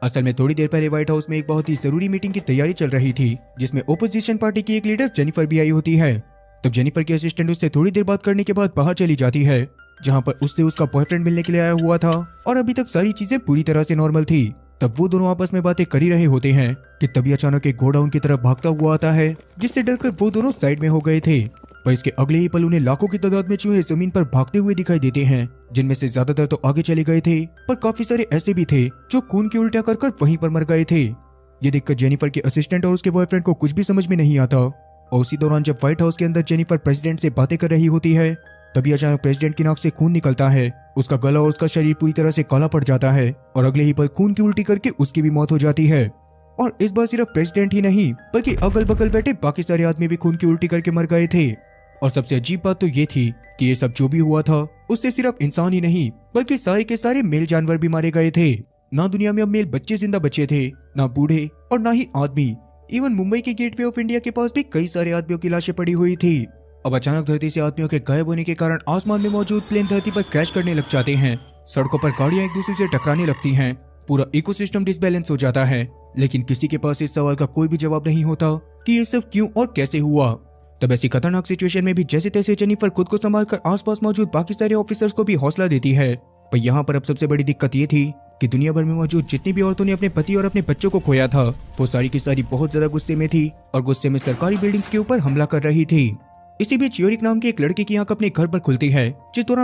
असल में थोड़ी देर पहले व्हाइट हाउस में एक बहुत ही जरूरी मीटिंग की तैयारी चल रही थी, जिसमें ओपोजिशन पार्टी की एक लीडर जेनिफर भी आई होती है। तब जेनिफर की असिस्टेंट उससे थोड़ी देर बात करने के बाद बाहर चली जाती है, जहां पर उससे उसका बॉयफ्रेंड मिलने के लिए आया हुआ था और अभी तक सारी चीजें पूरी तरह से नॉर्मल थी। तब वो दोनों आपस में बातें कर ही रहे होते हैं कि तभी अचानक एक घोड़ा उनकी तरफ भागता हुआ आता है, जिससे डरकर वो दोनों साइड में हो गए थे। पर इसके अगले ही पल उन्हें लाखों की तादाद में चूहे जमीन पर भागते हुए दिखाई देते हैं, जिनमें से ज्यादातर तो आगे चले गए थे, पर काफी सारे ऐसे भी थे जो खून की उल्टियां कर वहीं पर मर गए थे। ये देखकर जेनिफर के असिस्टेंट और उसके बॉयफ्रेंड को कुछ भी समझ में नहीं आता। और उसी दौरान जब व्हाइट हाउस के अंदर जेनिफर प्रेसिडेंट से बातें कर रही होती है, तभी अचानक प्रेसिडेंट की नाक से खून निकलता है। उसका गला और उसका शरीर पूरी तरह से काला पड़ जाता है और अगले ही पल खून की उल्टी करके उसकी भी मौत हो जाती है। और इस बार सिर्फ प्रेसिडेंट ही नहीं, बल्कि अगल बगल बैठे बाकी सारे आदमी भी खून की उल्टी करके मर गए थे। और सबसे अजीब बात तो ये थी कि ये सब जो भी हुआ था, उससे सिर्फ इंसान ही नहीं, बल्कि सारे के सारे मेल जानवर भी मारे गए थे। ना दुनिया में अब मेल बच्चे जिंदा बचे थे, ना बूढ़े और ना ही आदमी। इवन मुंबई के गेटवे ऑफ इंडिया के पास भी कई सारे आदमियों की लाशें पड़ी हुई थी। अब अचानक धरती से आदमियों के गायब होने के कारण आसमान में मौजूद प्लेन धरती पर क्रैश करने लग जाते हैं। सड़कों पर गाड़ियां एक दूसरे से टकराने लगती हैं। पूरा इकोसिस्टम डिसबैलेंस हो जाता है। लेकिन किसी के पास इस सवाल का कोई भी जवाब नहीं होता कि ये सब क्यों और कैसे हुआ। तब ऐसी खतरनाक सिचुएशन में भी जैसे तैसे जेनिफर खुद को संभालकर आसपास मौजूद बाकी सारे ऑफिसर्स को भी हौसला देती है। पर यहाँ पर अब सबसे बड़ी दिक्कत ये थी कि दुनिया भर में मौजूद जितनी भी औरतों ने अपने पति और अपने बच्चों को खोया था, वो सारी की सारी बहुत ज्यादा गुस्से में थी और गुस्से में सरकारी बिल्डिंग्स के ऊपर हमला कर रही थी। इसी बीच यूरिक नाम की एक लड़की की आंख अपने घर पर खुलती है, जिस दौरान